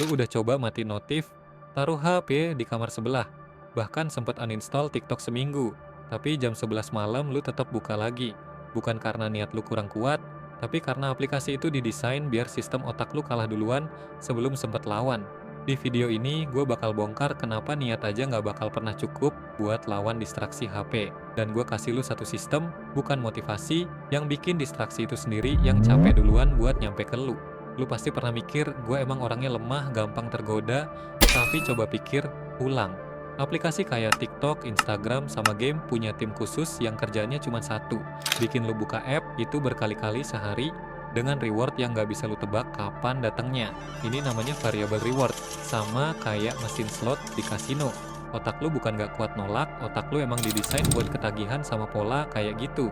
Lu udah coba mati notif, taruh HP di kamar sebelah, bahkan sempat uninstall TikTok seminggu, tapi jam 11 malam lu tetap buka lagi. Bukan karena niat lu kurang kuat, tapi karena aplikasi itu didesain biar sistem otak lu kalah duluan sebelum sempat lawan. Di video ini, gue bakal bongkar kenapa niat aja nggak bakal pernah cukup buat lawan distraksi HP. Dan gue kasih lu satu sistem, bukan motivasi, yang bikin distraksi itu sendiri yang capek duluan buat nyampe ke lu. Lu pasti pernah mikir, gue emang orangnya lemah, gampang tergoda, tapi coba pikir ulang. Aplikasi kayak TikTok, Instagram, sama game punya tim khusus yang kerjanya cuma satu. Bikin lu buka app itu berkali-kali sehari dengan reward yang nggak bisa lu tebak kapan datangnya. Ini namanya variable reward, sama kayak mesin slot di kasino. Otak lu bukan nggak kuat nolak, otak lu emang didesain buat ketagihan sama pola kayak gitu.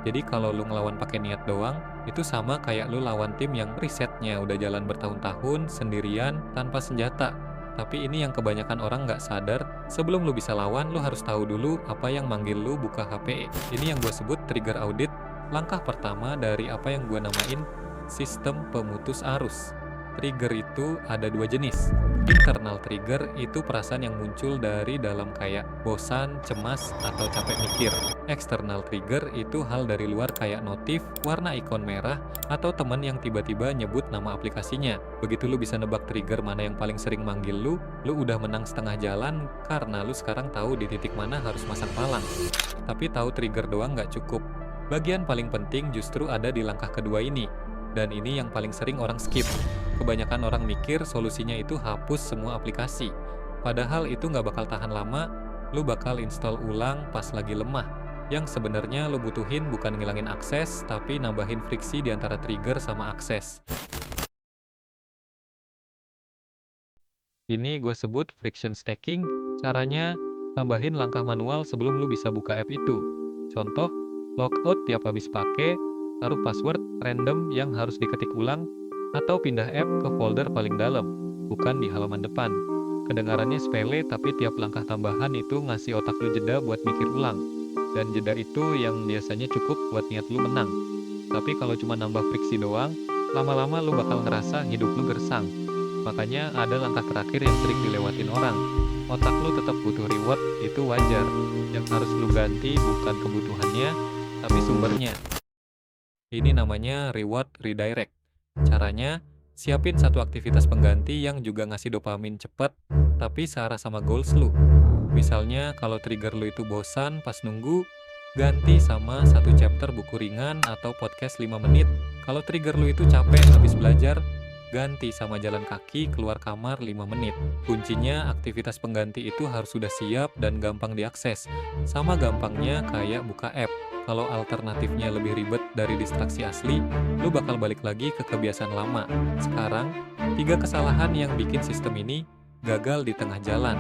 Jadi kalau lu ngelawan pakai niat doang, itu sama kayak lu lawan tim yang risetnya udah jalan bertahun-tahun, sendirian, tanpa senjata. Tapi ini yang kebanyakan orang nggak sadar, sebelum lu bisa lawan, lu harus tahu dulu apa yang manggil lu buka HP. Ini yang gue sebut trigger audit, langkah pertama dari apa yang gue namain sistem pemutus arus. Trigger itu ada dua jenis. Internal trigger itu perasaan yang muncul dari dalam kayak bosan, cemas, atau capek mikir. External trigger itu hal dari luar kayak notif, warna ikon merah, atau temen yang tiba-tiba nyebut nama aplikasinya. Begitu lu bisa nebak trigger mana yang paling sering manggil lu udah menang setengah jalan karena lu sekarang tahu di titik mana harus masang palang. Tapi tahu trigger doang nggak cukup. Bagian paling penting justru ada di langkah kedua ini. Dan ini yang paling sering orang skip. Kebanyakan orang mikir solusinya itu hapus semua aplikasi. Padahal itu nggak bakal tahan lama, lu bakal install ulang pas lagi lemah. Yang sebenarnya lu butuhin bukan ngilangin akses, tapi nambahin friksi di antara trigger sama akses. Ini gue sebut friction stacking. Caranya, tambahin langkah manual sebelum lu bisa buka app itu. Contoh, logout tiap habis pakai, taruh password random yang harus diketik ulang, atau pindah app ke folder paling dalam, bukan di halaman depan. Kedengarannya sepele, tapi tiap langkah tambahan itu ngasih otak lu jeda buat mikir ulang. Dan jeda itu yang biasanya cukup buat niat lu menang. Tapi kalau cuma nambah friksi doang, lama-lama lu bakal ngerasa hidup lu gersang. Makanya ada langkah terakhir yang sering dilewatin orang. Otak lu tetap butuh reward, itu wajar. Yang harus lu ganti bukan kebutuhannya, tapi sumbernya. Ini namanya reward redirect. Caranya, siapin satu aktivitas pengganti yang juga ngasih dopamin cepet, tapi searah sama goals lu. Misalnya, kalau trigger lu itu bosan pas nunggu, ganti sama satu chapter buku ringan atau podcast 5 menit. Kalau trigger lu itu capek habis belajar, ganti sama jalan kaki keluar kamar 5 menit. Kuncinya, aktivitas pengganti itu harus sudah siap dan gampang diakses. Sama gampangnya kayak buka app. Kalau alternatifnya lebih ribet dari distraksi asli, lu bakal balik lagi ke kebiasaan lama. Sekarang, 3 kesalahan yang bikin sistem ini gagal di tengah jalan.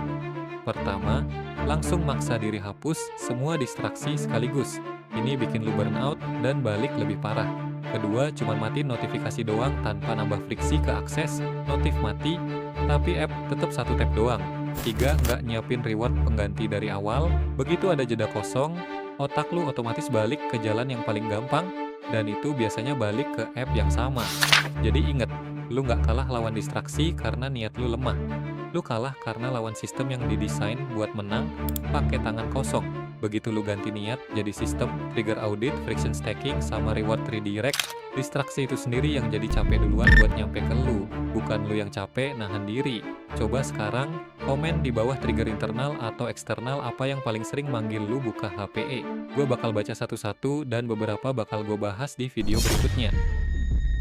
Pertama, langsung maksa diri hapus semua distraksi sekaligus. Ini bikin lu burnout dan balik lebih parah. Kedua, cuma matiin notifikasi doang tanpa nambah friksi ke akses, notif mati, tapi app tetap satu tab doang. Tiga, nggak nyiapin reward pengganti dari awal, begitu ada jeda kosong, otak lu otomatis balik ke jalan yang paling gampang, dan itu biasanya balik ke app yang sama. Jadi inget, lu nggak kalah lawan distraksi karena niat lu lemah. Lu kalah karena lawan sistem yang didesain buat menang pakai tangan kosong. Begitu lu ganti niat jadi sistem, trigger audit, friction stacking, sama reward redirect, distraksi itu sendiri yang jadi capek duluan buat nyampe ke lu. Bukan lu yang capek nahan diri. Coba sekarang, komen di bawah trigger internal atau eksternal apa yang paling sering manggil lu buka HPE. Gue bakal baca satu-satu dan beberapa bakal gue bahas di video berikutnya.